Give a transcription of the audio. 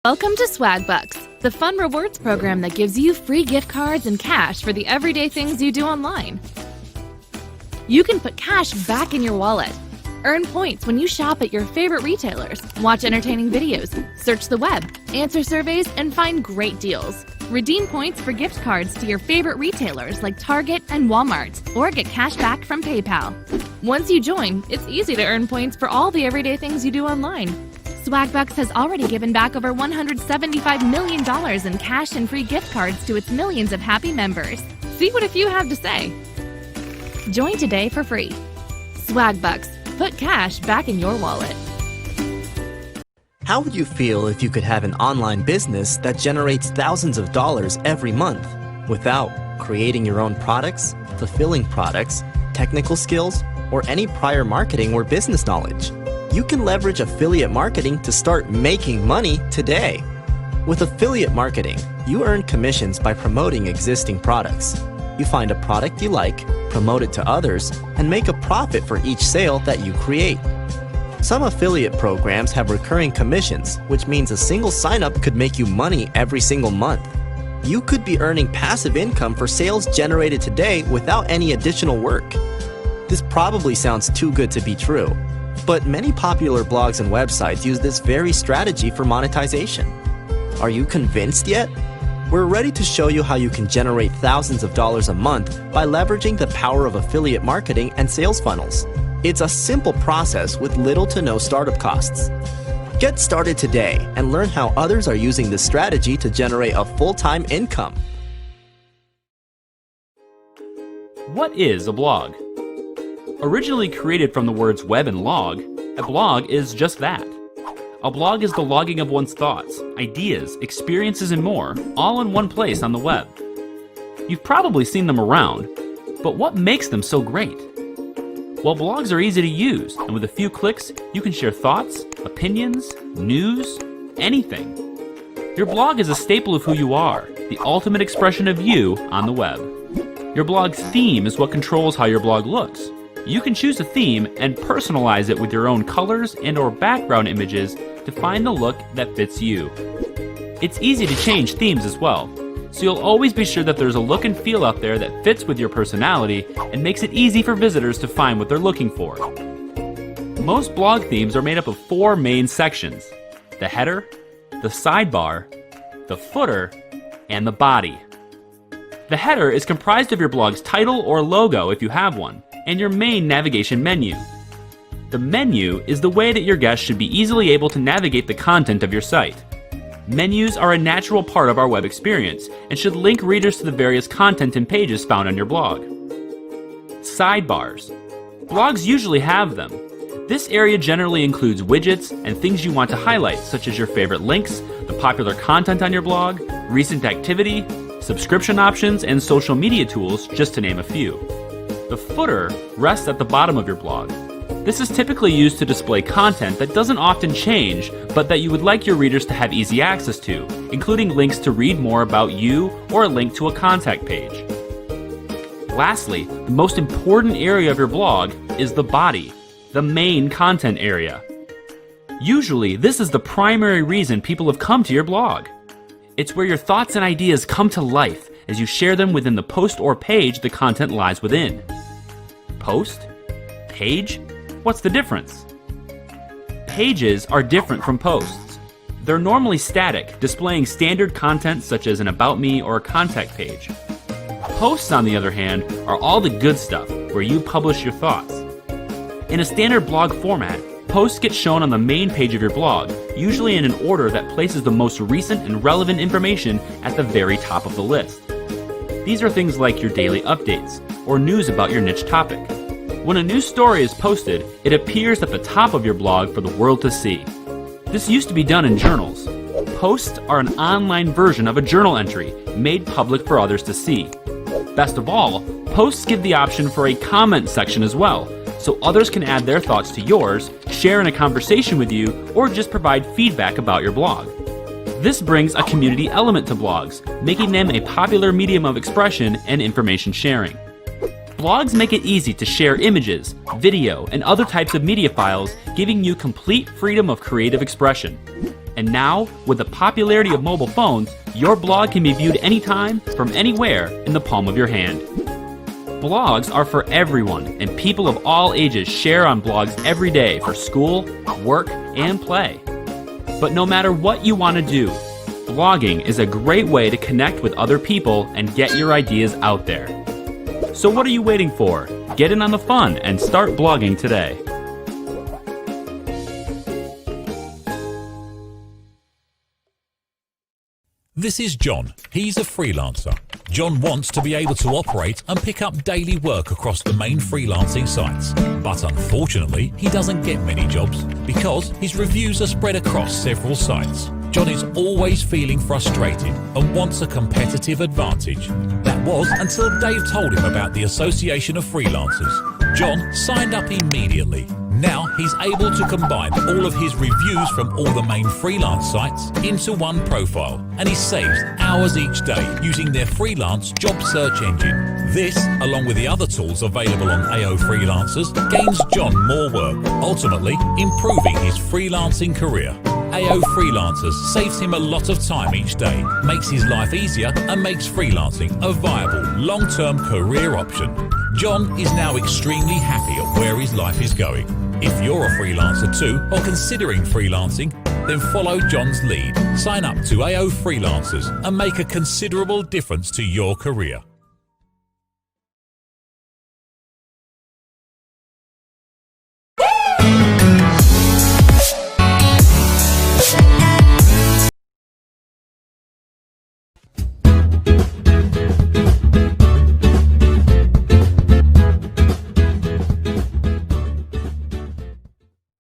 Welcome to Swag Bucks, the fun rewards program that gives you free gift cards and cash for the everyday things you do online. You can put cash back in your wallet, earn points when you shop at your favorite retailers, watch entertaining videos, search the web, answer surveys, and find great deals. Redeem points for gift cards to your favorite retailers like Target and Walmart, or get cash back from PayPal. Once you join, it's easy to earn points for all the everyday things you do online. Swagbucks has already given back over $175 million in cash and free gift cards to its millions of happy members. See what a few have to say. Join today for free. Swagbucks. Put cash back in your wallet. How would you feel if you could have an online business that generates thousands of dollars every month without creating your own products, fulfilling products, technical skills, or any prior marketing or business knowledge? You can leverage affiliate marketing to start making money today. With affiliate marketing, you earn commissions by promoting existing products. You find a product you like, promote it to others, and make a profit for each sale that you create. Some affiliate programs have recurring commissions, which means a single sign-up could make you money every single month. You could be earning passive income for sales generated today without any additional work. This probably sounds too good to be true, but many popular blogs and websites use this very strategy for monetization. Are you convinced yet? We're ready to show you how you can generate thousands of dollars a month by leveraging the power of affiliate marketing and sales funnels. It's a simple process with little to no startup costs. Get started today and learn how others are using this strategy to generate a full-time income. What is a blog? Originally created from the words web and log, a blog is just that. A blog is the logging of one's thoughts, ideas, experiences, and more, all in one place on the web. You've probably seen them around, but what makes them so great? Well, blogs are easy to use, and with a few clicks, you can share thoughts, opinions, news, anything. Your blog is a staple of who you are, the ultimate expression of you on the web. Your blog's theme is what controls how your blog looks. You can choose a theme and personalize it with your own colors and/or background images to find the look that fits you. It's easy to change themes as well, so you'll always be sure that there's a look and feel out there that fits with your personality and makes it easy for visitors to find what they're looking for. Most blog themes are made up of 4 main sections: the header, the sidebar, the footer, and the body. The header is comprised of your blog's title or logo if you have one, and your main navigation menu. The menu is the way that your guests should be easily able to navigate the content of your site. Menus are a natural part of our web experience and should link readers to the various content and pages found on your blog. Sidebars. Blogs usually have them. This area generally includes widgets and things you want to highlight, such as your favorite links, the popular content on your blog, recent activity, subscription options, and social media tools, just to name a few. The footer rests at the bottom of your blog. This is typically used to display content that doesn't often change, but that you would like your readers to have easy access to, including links to read more about you or a link to a contact page. Lastly, the most important area of your blog is the body, the main content area. Usually, this is the primary reason people have come to your blog. It's where your thoughts and ideas come to life as you share them within the post or page the content lies within. Post? Page? What's the difference? Pages are different from posts. They're normally static, displaying standard content such as an About Me or a contact page. Posts, on the other hand, are all the good stuff, where you publish your thoughts. In a standard blog format, posts get shown on the main page of your blog, usually in an order that places the most recent and relevant information at the very top of the list. These are things like your daily updates, or news about your niche topic. When a new story is posted, it appears at the top of your blog for the world to see. This used to be done in journals. Posts are an online version of a journal entry, made public for others to see. Best of all, posts give the option for a comment section as well, so others can add their thoughts to yours, share in a conversation with you, or just provide feedback about your blog. This brings a community element to blogs, making them a popular medium of expression and information sharing. Blogs make it easy to share images, video, and other types of media files, giving you complete freedom of creative expression. And now, with the popularity of mobile phones, your blog can be viewed anytime, from anywhere, in the palm of your hand. Blogs are for everyone, and people of all ages share on blogs every day for school, work, and play. But no matter what you want to do, blogging is a great way to connect with other people and get your ideas out there. So what are you waiting for? Get in on the fun and start blogging today. This is John. He's a freelancer. John wants to be able to operate and pick up daily work across the main freelancing sites. But unfortunately, he doesn't get many jobs because his reviews are spread across several sites. John is always feeling frustrated and wants a competitive advantage. That was until Dave told him about the Association of Freelancers. John signed up immediately. Now he's able to combine all of his reviews from all the main freelance sites into one profile, and he saves hours each day using their freelance job search engine. This, along with the other tools available on AO Freelancers, gains John more work, ultimately improving his freelancing career. AO Freelancers saves him a lot of time each day, makes his life easier, and makes freelancing a viable, long-term career option. John is now extremely happy at where his life is going. If you're a freelancer too, or considering freelancing, then follow John's lead. Sign up to AO Freelancers and make a considerable difference to your career.